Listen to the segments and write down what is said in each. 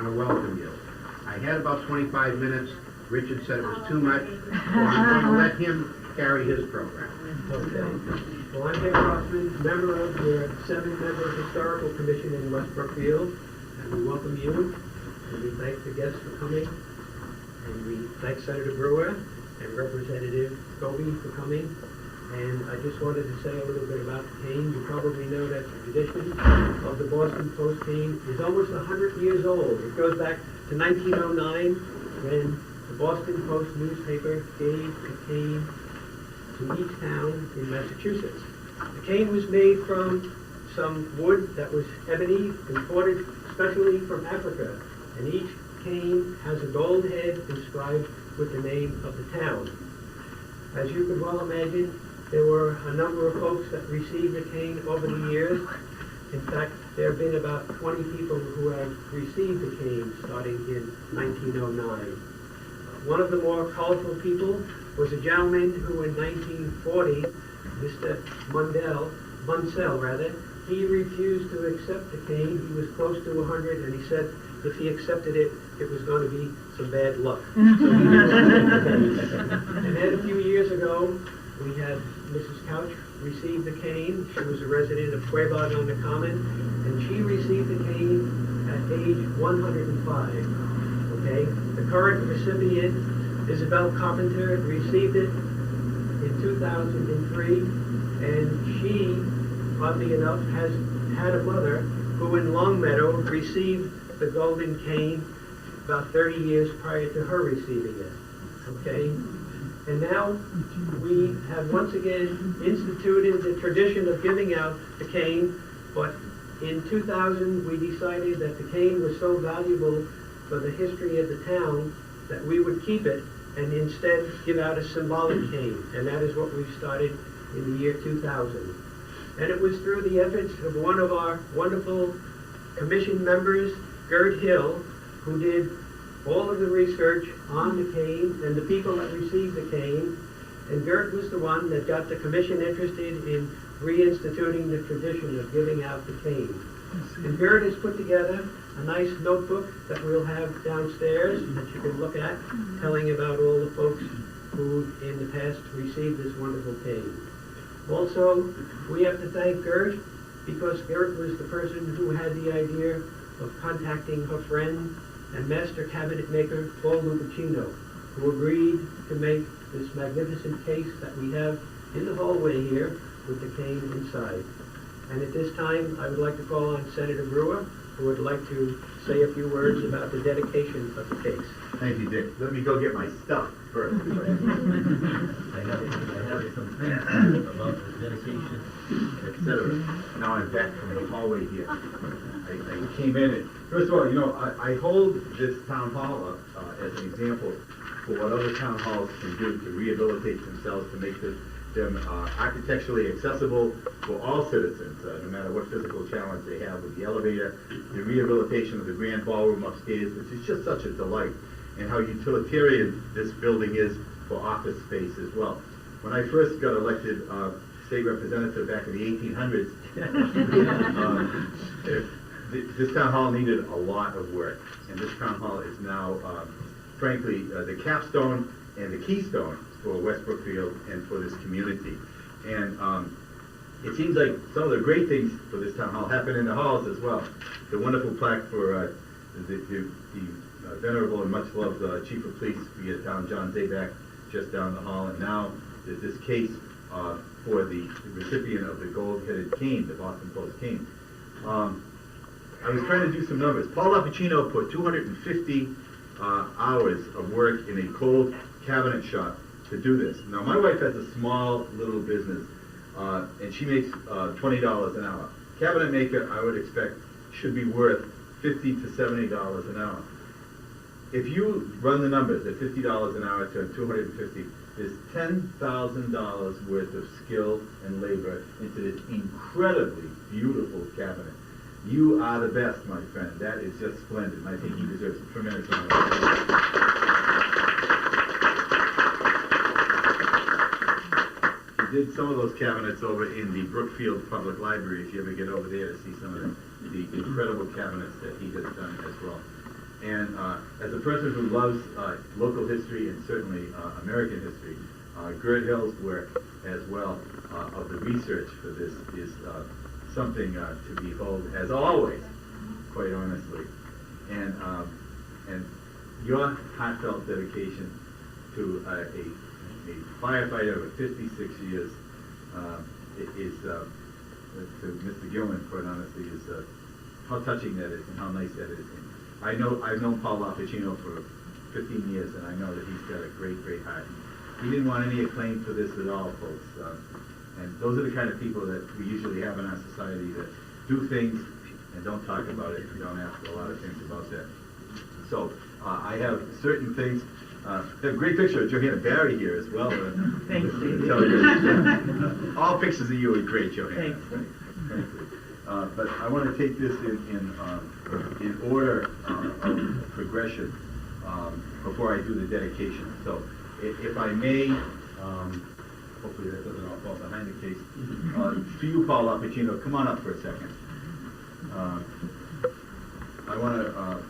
want to welcome you. I had about 25 minutes. Richard said it was too much, so I'm going to let him carry his program. Okay. Well, I'm Dick Crossman, member of your 7-member Historical Commission in West Brookfield, and we welcome you, and we thank the guests for coming, and we thank Senator Brewer and Representative Goby for coming. And I just wanted to say a little bit about the cane. You probably know that the tradition of the Boston Post cane is almost 100 years old. It goes back to 1909 when the Boston Post newspaper gave a cane to each town in Massachusetts. The cane was made from some wood that was ebony, imported especially from Africa. And each cane has a gold head inscribed with the name of the town. As you can well imagine, there were a number of folks that received the cane over the years. In fact, there have been about 20 people who have received the cane starting in 1909. One of the more colorful people was a gentleman who in 1940, Mr. Munsell, he refused to accept the cane. He was close to 100, and he said if he accepted it, it was going to be some bad luck. So he and then a few years ago, we had Mrs. Couch receive the cane. She was a resident of Quabog on the Common, and she received the cane at age 105. Okay? The current recipient, Isabel Carpenter, received it in 2003, and she, oddly enough, has had a mother who in Longmeadow received the golden cane about 30 years prior to her receiving it. Okay? And now we have once again instituted the tradition of giving out the cane, but in 2000 we decided that the cane was so valuable for the history of the town that we would keep it and instead give out a symbolic cane, and that is what we started in the year 2000. And it was through the efforts of one of our wonderful commission members, Gerd Hill, who did all of the research on the cane and the people that received the cane. And Gert was the one that got the commission interested in reinstituting the tradition of giving out the cane. And Gert has put together a nice notebook that we'll have downstairs that you can look at, telling about all the folks who in the past received this wonderful cane. Also, we have to thank Gert because Gert was the person who had the idea of contacting her friend and master cabinet maker Paul Lupacino, who agreed to make this magnificent case that we have in the hallway here with the cane inside. And at this time, I would like to call on Senator Brewer, who would like to say a few words about the dedication of the case. Thank you, Dick. Let me go get my stuff first. I have some things about the dedication, etc. Now I'm back from the hallway here. I came in and, first of all, you know, I hold this town hall up as an example for what other town halls can do to rehabilitate themselves, to make them architecturally accessible for all citizens, no matter what physical challenge they have with the elevator, the rehabilitation of the grand ballroom upstairs, which is just such a delight, and how utilitarian this building is for office space as well. When I first got elected state representative back in the 1800s, this town hall needed a lot of work, and this town hall is now, frankly, the capstone and the keystone for West Brookfield and for this community. And it seems like some of the great things for this town hall happen in the halls as well. The wonderful plaque for the venerable and much loved Chief of Police via town, John Zabak, just down the hall, and now there's this case for the recipient of the gold-headed cane, the Boston Post cane. I was trying to do some numbers. Paul Lupacino put 250 hours of work in a cold cabinet shop to do this. Now, my wife has a small little business, and she makes $20 an hour. Cabinet maker, I would expect, should be worth $50 to $70 an hour. If you run the numbers at $50 an hour to 250, there's $10,000 worth of skill and labor into this incredibly beautiful cabinet. You are the best, my friend. That is just splendid, and I think he deserves a tremendous amount of credit. He did some of those cabinets over in the Brookfield Public Library, if you ever get over there to see some of the incredible cabinets that he has done as well. And as a person who loves local history and certainly American history, Gert Hill's work as well of the research for this is something to behold, as always, quite honestly. And your heartfelt dedication to a firefighter of 56 years is to Mr. Gilman, quite honestly, is how touching that is and how nice that is. And I've known Paul Lapicino for 15 years, and I know that he's got a great, great heart. He didn't want any acclaim for this at all, folks. And those are the kind of people that we usually have in our society that do things and don't talk about it and don't ask a lot of things about that. So I have certain things. I have a great picture of Johanna Barry here as well. Thanks, Steve. All pictures of you are great, Johanna. Thanks. But I want to take this in order of progression before I do the dedication. So if I may, hopefully that doesn't all fall behind the case. To you, Paul Lapicino, come on up for a second. I want to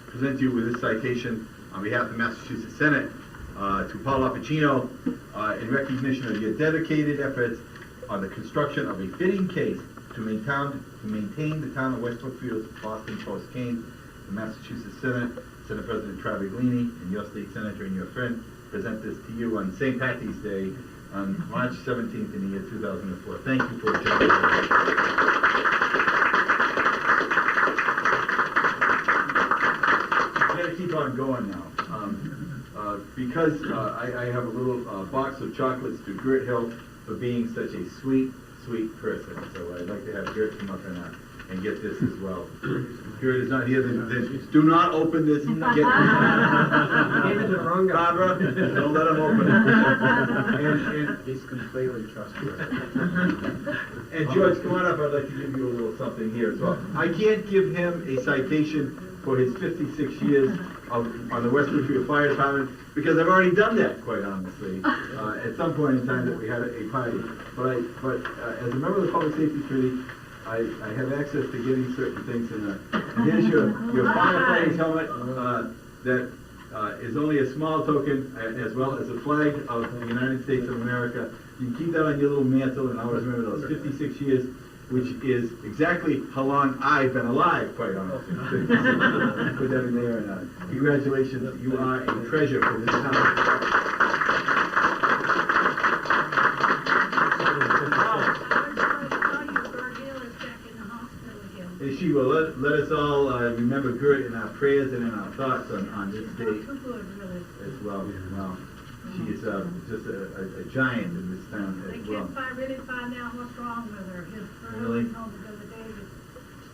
present you with this citation on behalf of the Massachusetts Senate to Paul Lapicino in recognition of your dedicated efforts on the construction of a fitting case to maintain the town of West Brookfield's Boston Post cane. The Massachusetts Senate, Senate President Travaglini, and your state senator and your friend present this to you on St. Patty's Day on March 17th in the year 2004. Thank you for joining us. I'm going to keep on going now. Because I have a little box of chocolates to Gert Hill for being such a sweet, sweet person. So I'd like to have Gert come up and get this as well. If Gert is not here, then do not open this. Gave it to the wrong guy. Barbara, don't let him open it. And He's completely trustworthy. And George, come on up. I'd like to give you a little something here as well. I can't give him a citation for his 56 years on the West Brookfield Fire Department because I've already done that, quite honestly, at some point in time that we had a party. But as a member of the Public Safety Committee, I have access to getting certain things and here's your firefighter's helmet that is only a small token as well as a flag of the United States of America. You can keep that on your little mantle and always remember those 56 years, which is exactly how long I've been alive, quite honestly. Put that in there and congratulations, you are a treasure for this town. And she will let us all remember Gert in our prayers and in our thoughts on this day as well. Wow. She is just a giant in this town as well. They can't really find out what's wrong with her. His Really? husband told me the other day that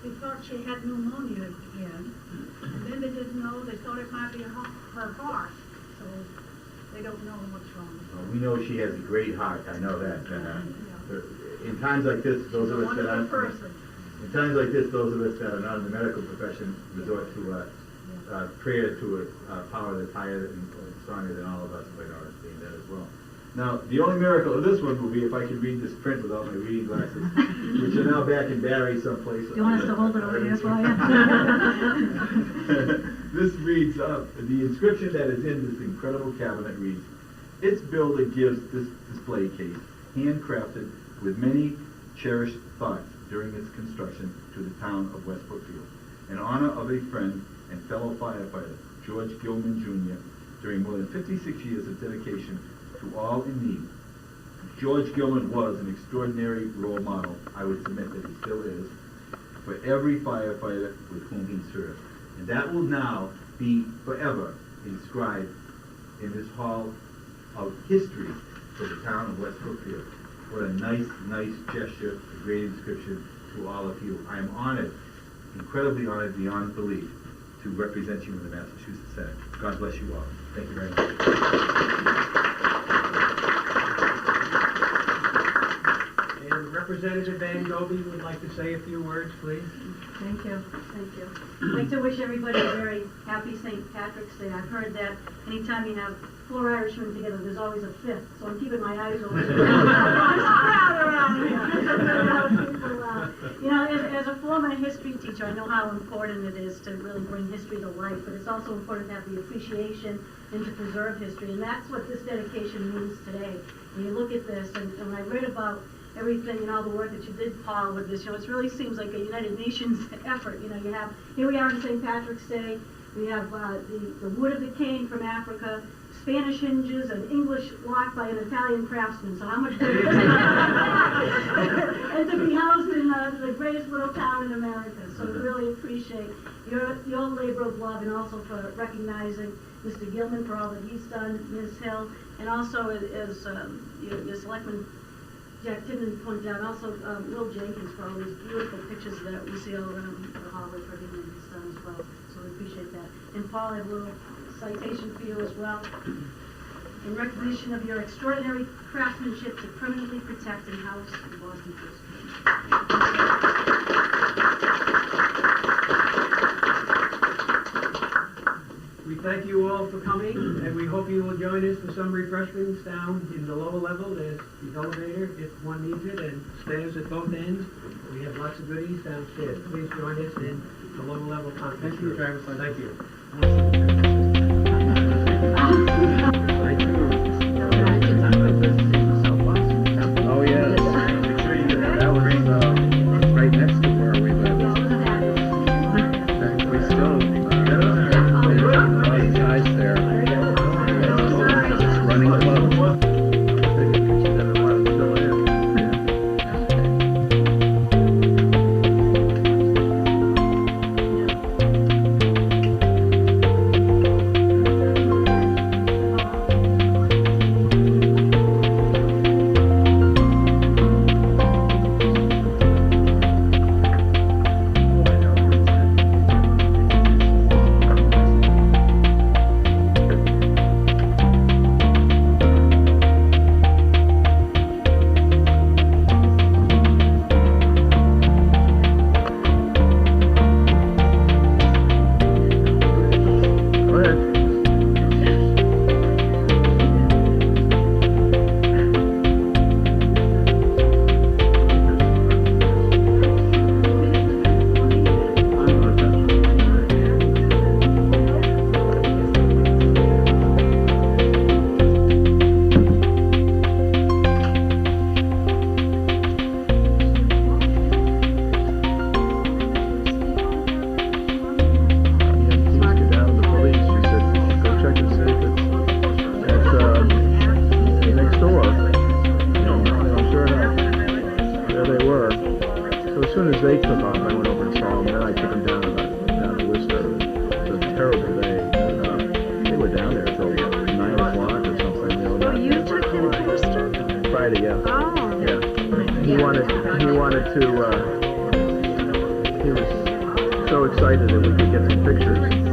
they thought she had pneumonia again. And then they didn't know, they thought it might be her heart. So they don't know what's wrong. We know she has a great heart. I know that. In times like this, those of us that aren't... In times like this, those of us that are not in the medical profession resort to prayer to a power that's higher and stronger than all of us, quite honestly, in that as well. Now, the only miracle of this one will be if I could read this print without my reading glasses, which are now back in Barry someplace. Do you want us to hold it over here for you? This reads, the inscription that is in this incredible cabinet reads, "Its builder gives this display case, handcrafted with many cherished thoughts during its construction to the town of West Brookfield, in honor of a friend and fellow firefighter, George Gilman, Jr., during more than 56 years of dedication to all in need. George Gilman was an extraordinary role model, I would submit that he still is, for every firefighter with whom he served. And that will now be forever inscribed in this hall of history for the town of West Brookfield. What a nice, nice gesture, a great inscription to all of you. I am honored, incredibly honored beyond belief, to represent you in the Massachusetts Senate. God bless you all. Thank you very much. And Representative Van Goby would like to say a few words, please. Thank you. Thank you. I'd like to wish everybody a very happy St. Patrick's Day. I've heard that anytime you have 4 Irishmen together, there's always a fifth, so I'm keeping my eyes open. There's a crowd around here. You know, as a former history teacher, I know how important it is to really bring history to life, but it's also important to have the appreciation and to preserve history, and that's what this dedication means today. When you look at this, and when I read about everything and all the work that you did, Paul, with this, you know, it really seems like a United Nations effort. You know, you have, here we are on St. Patrick's Day, we have the wood of the cane from Africa, Spanish hinges, and English lock by an Italian craftsman, so how much better is that? And to be housed in the greatest little town in America, so we really appreciate your labor of love, and also for recognizing Mr. Gilman for all that he's done, Ms. Hill, and also as your selectman Jack Timmons pointed out, also Will Jenkins for all these beautiful pictures that we see all around the hallway for everything that he's done as well. So we appreciate that. And Paul, I have a little citation for you as well. In recognition of your extraordinary craftsmanship to permanently protect and house the Boston Post. We thank you all for coming, and we hope you will join us for some refreshments down in the lower level. There's the elevator if one needs it, and stairs at both ends. We have lots of goodies downstairs. Please join us in the lower level conference room. Thank you. Oh, yeah. Make sure you get the gallery right next to where we live. We still get a lot of guys there. Just running close. They took off. I went over and saw them. Then I took them down to Worcester. It was a terrible day. They were down there until 9 o'clock or something. They were Oh, you took him to Worcester? Friday, yeah. Oh. Yeah. He wanted to. He was so excited that we could get some pictures.